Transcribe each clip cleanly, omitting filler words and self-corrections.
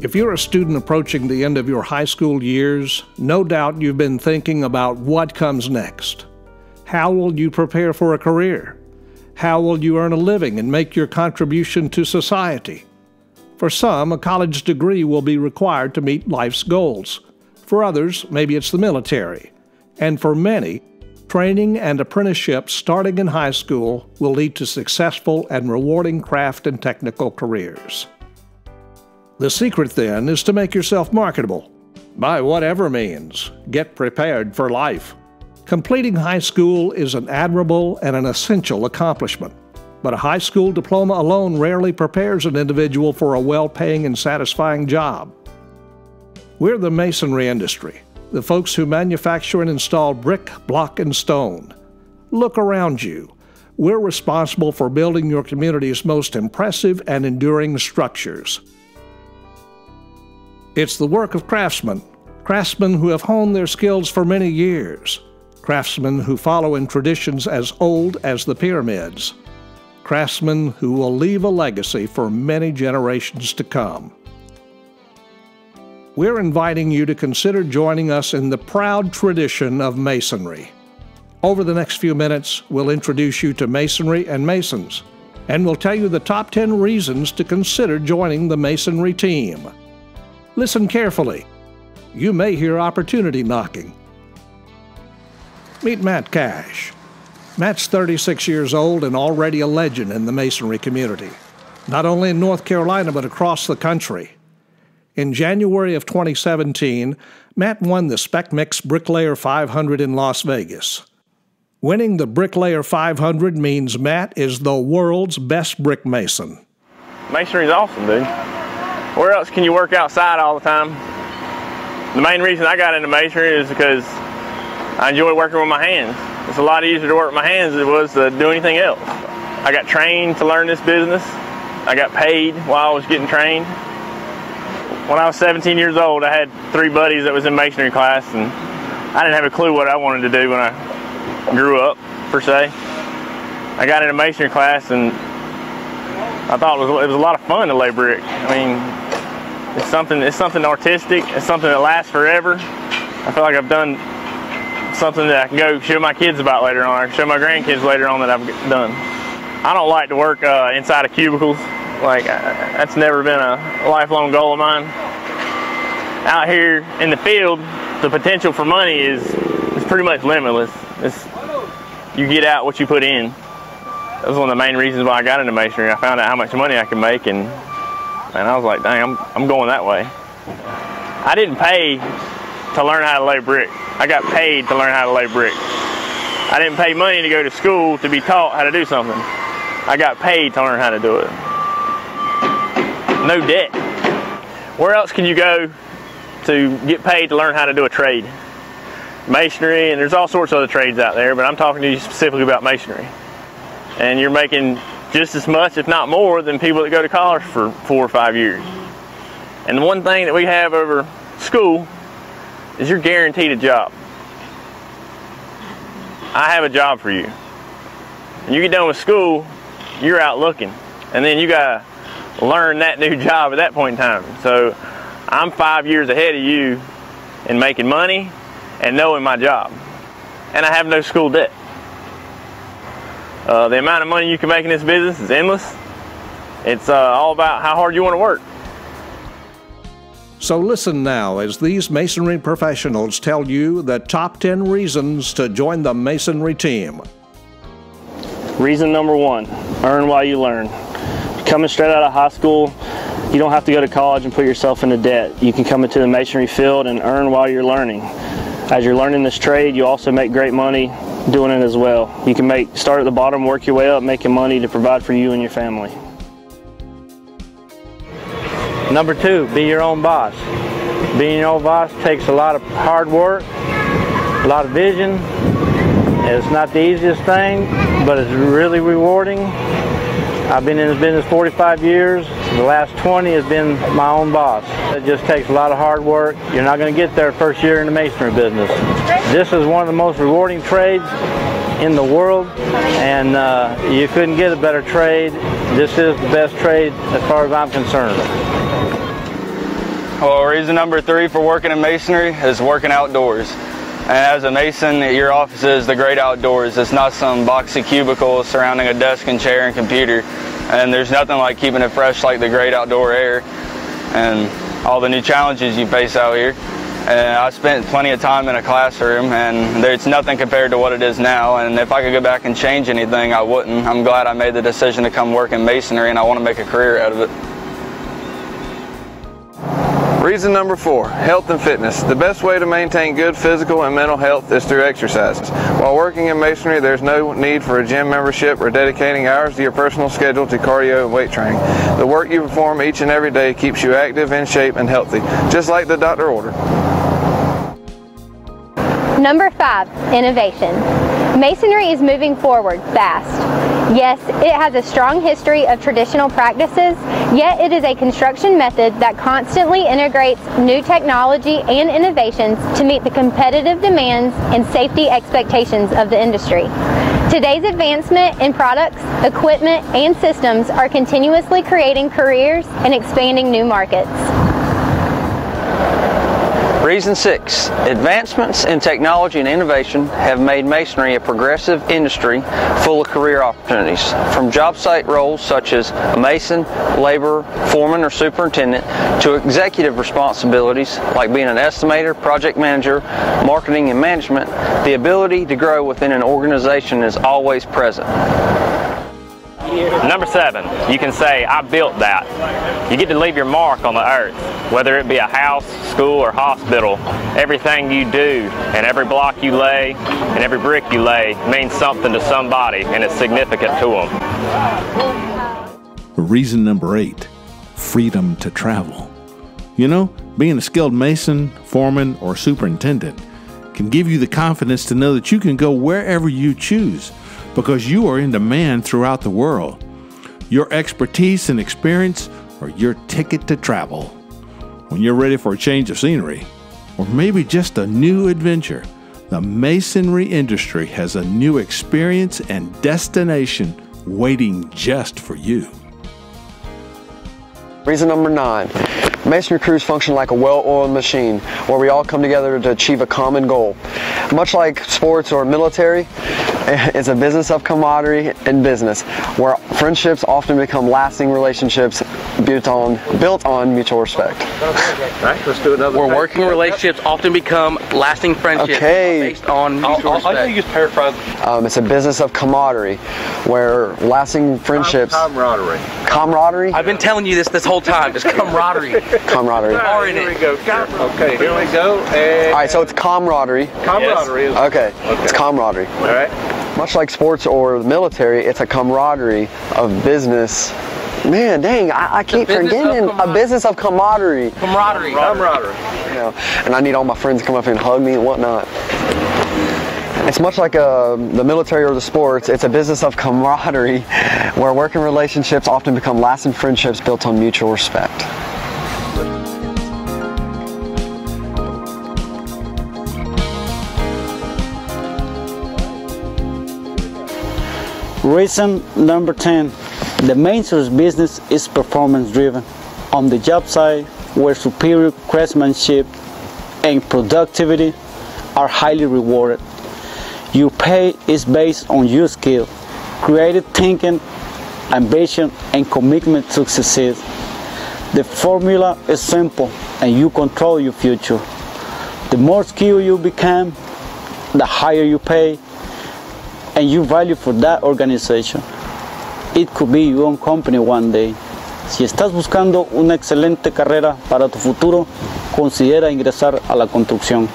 If you're a student approaching the end of your high school years, no doubt you've been thinking about what comes next. How will you prepare for a career? How will you earn a living and make your contribution to society? For some, a college degree will be required to meet life's goals. For others, maybe it's the military. And for many, training and apprenticeships starting in high school will lead to successful and rewarding craft and technical careers. The secret, then, is to make yourself marketable. By whatever means, get prepared for life. Completing high school is an admirable and an essential accomplishment. But a high school diploma alone rarely prepares an individual for a well-paying and satisfying job. We're the masonry industry, the folks who manufacture and install brick, block, and stone. Look around you. We're responsible for building your community's most impressive and enduring structures. It's the work of craftsmen who have honed their skills for many years, craftsmen who follow in traditions as old as the pyramids, craftsmen who will leave a legacy for many generations to come. We're inviting you to consider joining us in the proud tradition of masonry. Over the next few minutes, we'll introduce you to masonry and masons, and we'll tell you the top 10 reasons to consider joining the masonry team. Listen carefully. You may hear opportunity knocking. Meet Matt Cash. Matt's 36 years old and already a legend in the masonry community, not only in North Carolina but across the country. In January of 2017, Matt won the SPEC Mix BRICKLAYER 500 in Las Vegas. Winning the BRICKLAYER 500 means Matt is the world's best brick mason. Masonry's awesome, dude. Where else can you work outside all the time? The main reason I got into masonry is because I enjoy working with my hands. It's a lot easier to work with my hands than it was to do anything else. I got trained to learn this business. I got paid while I was getting trained. When I was 17 years old, I had 3 buddies that was in masonry class, and I didn't have a clue what I wanted to do when I grew up, per se. I got into masonry class, and I thought it was a lot of fun to lay brick. I mean, it's something artistic. It's something that lasts forever. I feel like I've done something that I can go show my kids about later on. I can show my grandkids later on that I've done. I don't like to work inside of cubicles. Like, that's never been a lifelong goal of mine. Out here in the field, the potential for money is pretty much limitless. You get out what you put in. That was one of the main reasons why I got into masonry. I found out how much money I could make, and I was like, dang, I'm going that way. I didn't pay to learn how to lay brick. I got paid to learn how to lay brick. I didn't pay money to go to school to be taught how to do something. I got paid to learn how to do it. No debt. Where else can you go to get paid to learn how to do a trade? Masonry, and there's all sorts of other trades out there, but I'm talking to you specifically about masonry. And you're making just as much, if not more, than people that go to college for 4 or 5 years. And the one thing that we have over school is you're guaranteed a job. I have a job for you. When you get done with school, you're out looking. And then you gotta learn that new job at that point in time. So I'm 5 years ahead of you in making money and knowing my job. And I have no school debt. The amount of money you can make in this business is endless. It's all about how hard you want to work. So listen now as these masonry professionals tell you the top 10 reasons to join the masonry team. Reason number 1, earn while you learn. Coming straight out of high school, you don't have to go to college and put yourself into debt. You can come into the masonry field and earn while you're learning. As you're learning this trade, you also make great money doing it as well. You can start at the bottom, work your way up, making money to provide for you and your family. Number 2, be your own boss. Being your own boss takes a lot of hard work, a lot of vision. It's not the easiest thing, but it's really rewarding. I've been in this business 45 years. The last 20 has been my own boss. It just takes a lot of hard work. You're not going to get there first year in the masonry business. This is one of the most rewarding trades in the world, and you couldn't get a better trade. This is the best trade as far as I'm concerned. Well, reason number 3 for working in masonry is working outdoors. And as a mason, your office is the great outdoors. It's not some boxy cubicle surrounding a desk and chair and computer. And there's nothing like keeping it fresh like the great outdoor air and all the new challenges you face out here. And I spent plenty of time in a classroom, and it's nothing compared to what it is now. And if I could go back and change anything, I wouldn't. I'm glad I made the decision to come work in masonry, and I want to make a career out of it. Reason number 4, health and fitness. The best way to maintain good physical and mental health is through exercises. While working in masonry, there's no need for a gym membership or dedicating hours to your personal schedule to cardio and weight training. The work you perform each and every day keeps you active, in shape, and healthy, just like the doctor ordered. Number 5, innovation. Masonry is moving forward fast. Yes, it has a strong history of traditional practices, yet it is a construction method that constantly integrates new technology and innovations to meet the competitive demands and safety expectations of the industry. Today's advancement in products, equipment, and systems are continuously creating careers and expanding new markets. Reason 6, advancements in technology and innovation have made masonry a progressive industry full of career opportunities. From job site roles such as a mason, laborer, foreman, or superintendent to executive responsibilities like being an estimator, project manager, marketing, and management, the ability to grow within an organization is always present. Number 7, you can say, I built that. You get to leave your mark on the earth, whether it be a house, school, or hospital. Everything you do and every block you lay and every brick you lay means something to somebody, and it's significant to them. Reason number 8, freedom to travel. You know, being a skilled mason, foreman, or superintendent can give you the confidence to know that you can go wherever you choose, because you are in demand throughout the world. Your expertise and experience are your ticket to travel. When you're ready for a change of scenery, or maybe just a new adventure, the masonry industry has a new experience and destination waiting just for you. Reason number 9. Masonry crews function like a well-oiled machine where we all come together to achieve a common goal. Much like sports or military, it's a business of camaraderie and business, where friendships often become lasting relationships built on mutual respect. Right, let's do another. Where working relationships often become lasting friendships based on mutual respect. I think you just paraphrase. It's a business of camaraderie, where lasting friendships. Camaraderie. Camaraderie? I've been telling you this whole time. Just camaraderie. Camaraderie. Here we go. Okay, here we go. And all right, so it's camaraderie. Camaraderie. Yes. Okay, it's camaraderie. All right. Much like sports or the military, it's a camaraderie of business. Man, dang, I keep forgetting. A business of camaraderie. Camaraderie. Camaraderie. You know, and I need all my friends to come up and hug me and whatnot. It's much like the military or the sports. It's a business of camaraderie where working relationships often become lasting friendships built on mutual respect. Reason number 10. The masonry business is performance driven. On the job site, where superior craftsmanship and productivity are highly rewarded. Your pay is based on your skill, creative thinking, ambition, and commitment to succeed. The formula is simple, and you control your future. The more skilled you become, the higher you pay, and you value for that organization. It could be your own company one day. Si estás buscando una excelente carrera para tu futuro, considera ingresar a la construcción.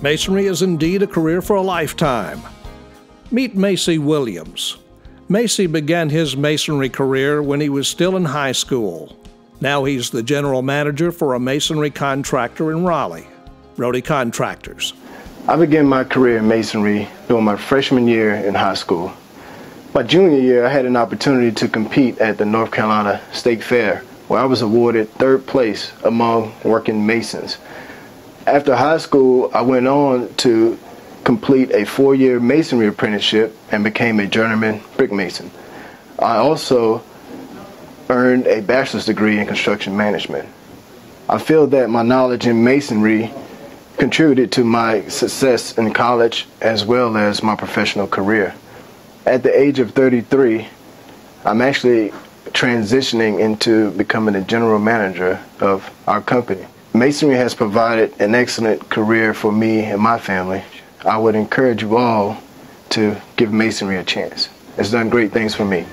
Masonry is indeed a career for a lifetime. Meet Macy Williams. Macy began his masonry career when he was still in high school. Now he's the general manager for a masonry contractor in Raleigh, BRODIE Contractors. I began my career in masonry during my freshman year in high school. My junior year, I had an opportunity to compete at the North Carolina State Fair, where I was awarded 3rd place among working masons. After high school, I went on to complete a 4-year masonry apprenticeship and became a journeyman brick mason. I also earned a bachelor's degree in construction management. I feel that my knowledge in masonry contributed to my success in college as well as my professional career. At the age of 33, I'm actually transitioning into becoming a general manager of our company. Masonry has provided an excellent career for me and my family. I would encourage you all to give masonry a chance. It's done great things for me.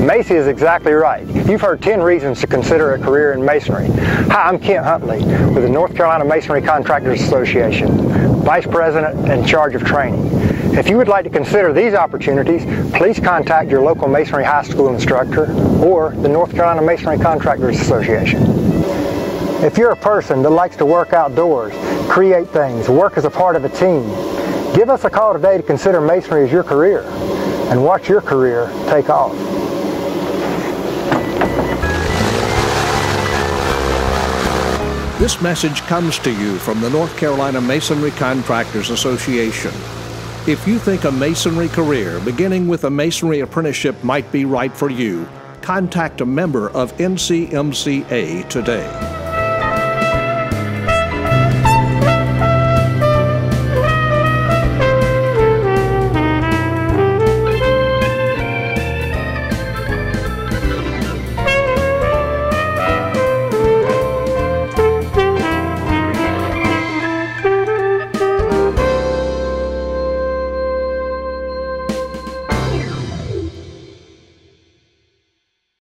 Macy is exactly right. You've heard 10 reasons to consider a career in masonry. Hi, I'm Kent Huntley with the North Carolina Masonry Contractors Association, Vice President in charge of training. If you would like to consider these opportunities, please contact your local masonry high school instructor or the North Carolina Masonry Contractors Association. If you're a person that likes to work outdoors, create things, work as a part of a team, give us a call today to consider masonry as your career and watch your career take off. This message comes to you from the North Carolina Masonry Contractors Association. If you think a masonry career beginning with a masonry apprenticeship might be right for you, contact a member of NCMCA today.